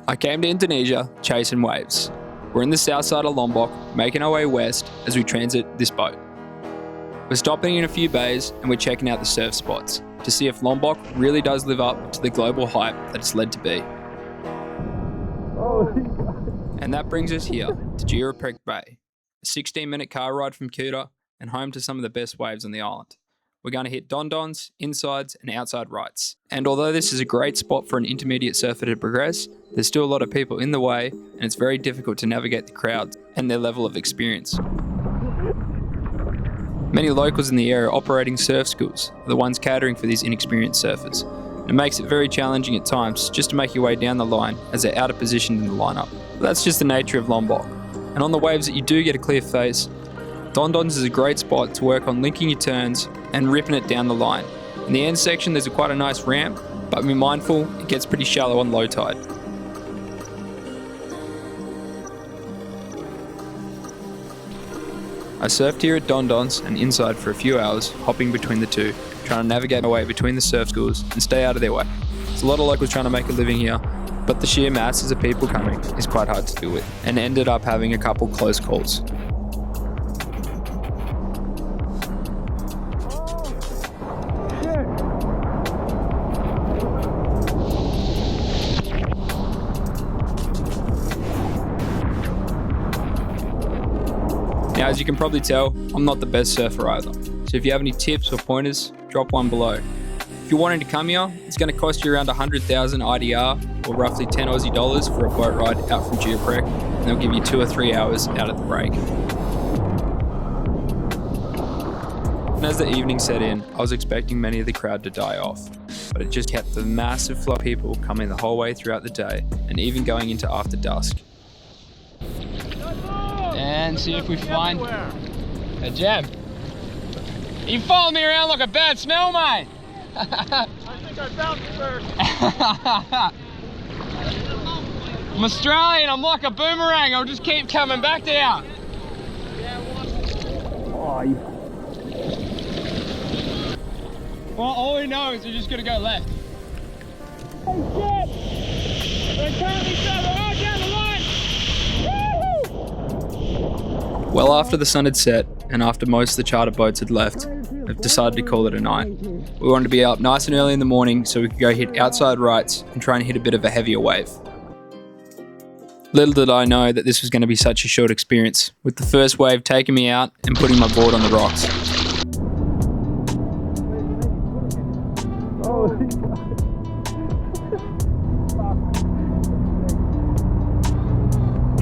I came to Indonesia chasing waves. We're in the south side of Lombok, making our way west as we transit this boat. We're stopping in a few bays and we're checking out the surf spots to see if Lombok really does live up to the global hype that it's led to be. And that brings us here to Reef Bay, a 16-minute car ride from Kuta and home to some of the best waves on the island. We're going to hit dons, insides and outside rights. And although this is a great spot for an intermediate surfer to progress, there's still a lot of people in the way and it's very difficult to navigate the crowds and their level of experience. Many locals in the area operating surf schools are the ones catering for these inexperienced surfers. And it makes it very challenging at times just to make your way down the line as they're out of position in the lineup. But that's just the nature of Lombok. And on the waves that you do get a clear face, Dons is a great spot to work on linking your turns and ripping it down the line. In the end section there's quite a nice ramp, but be mindful it gets pretty shallow on low tide. I surfed here at Dons and inside for a few hours, hopping between the two, trying to navigate my way between the surf schools and stay out of their way. There's a lot of locals trying to make a living here, but the sheer masses of people coming is quite hard to deal with, and ended up having a couple close calls. Now, as you can probably tell, I'm not the best surfer either, so if you have any tips or pointers, drop one below. If you're wanting to come here, it's going to cost you around 100,000 IDR, or roughly 10 Aussie dollars for a boat ride out from Reef, and they'll give you 2 or 3 hours out at the break. And as the evening set in, I was expecting many of the crowd to die off, but it just kept the massive flow of people coming the whole way throughout the day, and even going into after dusk. And see if we find a gem. You follow me around like a bad smell, mate. I think I found it first. I'm Australian, I'm like a boomerang, I'll just keep coming back down. Well, all we know is we're just gonna go left. Oh shit! They're turning each other all down the line! Well, after the sun had set and after most of the charter boats had left, I've decided to call it a night. We wanted to be up nice and early in the morning so we could go hit outside rights and try and hit a bit of a heavier wave. Little did I know that this was going to be such a short experience, with the first wave taking me out and putting my board on the rocks.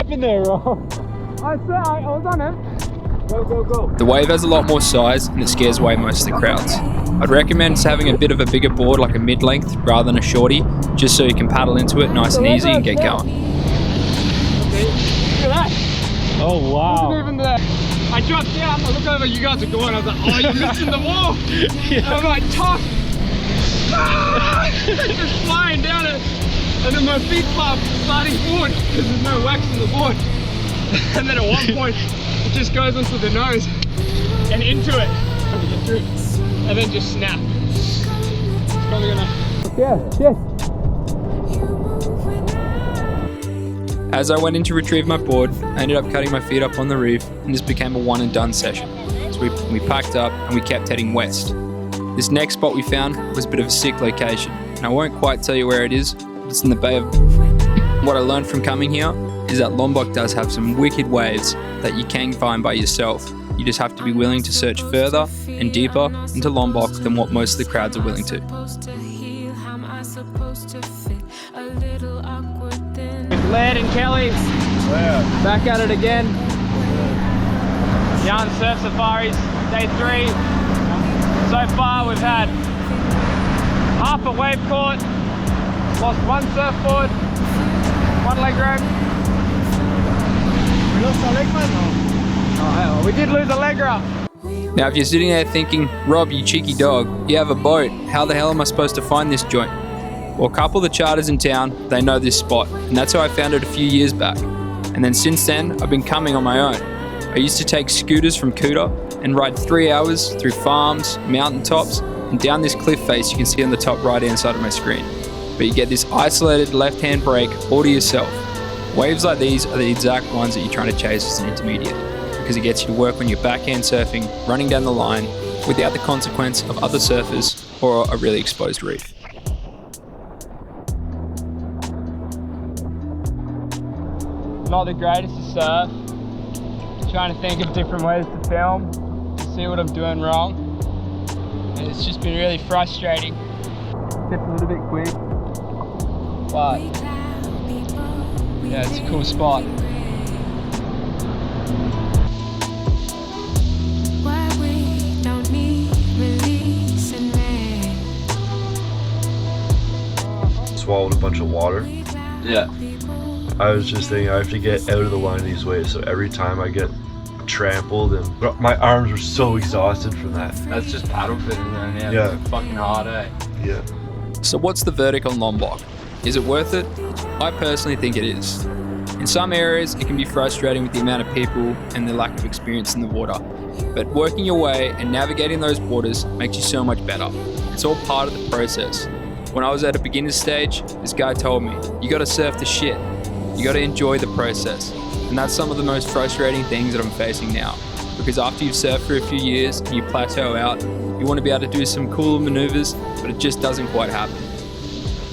Up in there, Rob. I was on it. Go. The wave has a lot more size and it scares away most of the crowds. I'd recommend having a bit of a bigger board, like a mid-length rather than a shorty, just so you can paddle into it nice and easy and get going. Okay, look at that. Oh wow. Wasn't even there. I dropped down, I look over, you guys are going, I was like, oh, you're missing the wall. Yeah. I'm like, toss. Just flying down it. And then my feet start sliding forward because there's no wax on the board. And then at one point, it just goes onto the nose and into it. And then just snap. It's probably gonna... Yeah. As I went in to retrieve my board, I ended up cutting my feet up on the reef and this became a one and done session. So we packed up and we kept heading west. This next spot we found was a bit of a sick location, and I won't quite tell you where it is, but it's in the Bay of... What I learned from coming here is that Lombok does have some wicked waves that you can find by yourself. You just have to be willing to search further and deeper into Lombok than what most of the crowds are willing to. Laird and Kelly, back at it again. Yarn Surf Safaris, day 3. So far we've had half a wave caught, lost one surfboard, one leg rope. We lost our leg rope? Oh, we did lose a leg rope. Now if you're sitting there thinking, Rob, you cheeky dog, you have a boat, how the hell am I supposed to find this joint? Well, a couple of the charters in town, they know this spot, and that's how I found it a few years back. And then since then, I've been coming on my own. I used to take scooters from Kuta and ride 3 hours through farms, mountaintops, and down this cliff face you can see on the top right hand side of my screen. but you get this isolated left-hand break all to yourself. Waves like these are the exact ones that you're trying to chase as an intermediate, because it gets you to work on your backhand surfing, running down the line, without the consequence of other surfers or a really exposed reef. Not the greatest to surf. Trying to think of different ways to film, to see what I'm doing wrong. And it's just been really frustrating. Tipped a little bit quick, but yeah, it's a cool spot. Swallowed a bunch of water. Yeah. I was just thinking I have to get out of the line of these waves, so every time I get trampled, and my arms were so exhausted from that. That's just paddle fitting then, yeah. Yeah. It's fucking hard, eh? Yeah. So what's the verdict on Lombok? Is it worth it? I personally think it is. In some areas, it can be frustrating with the amount of people and the lack of experience in the water. But working your way and navigating those waters makes you so much better. It's all part of the process. When I was at a beginner's stage, this guy told me, you gotta surf the shit. You gotta enjoy the process. And that's some of the most frustrating things that I'm facing now. Because after you've surfed for a few years and you plateau out, you want to be able to do some cool maneuvers, but it just doesn't quite happen.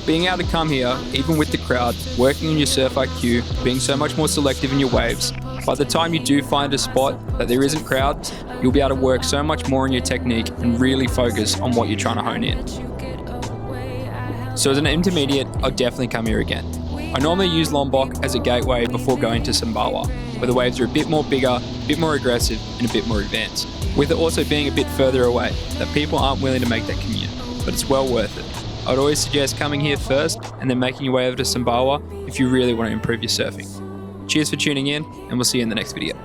Being able to come here, even with the crowd, working on your surf IQ, being so much more selective in your waves, by the time you do find a spot that there isn't crowds, you'll be able to work so much more on your technique and really focus on what you're trying to hone in. So as an intermediate, I'll definitely come here again. I normally use Lombok as a gateway before going to Sumbawa, where the waves are a bit more bigger, a bit more aggressive, and a bit more advanced, with it also being a bit further away, that people aren't willing to make that commute, but it's well worth it. I'd always suggest coming here first and then making your way over to Sumbawa if you really want to improve your surfing. Cheers for tuning in, and we'll see you in the next video.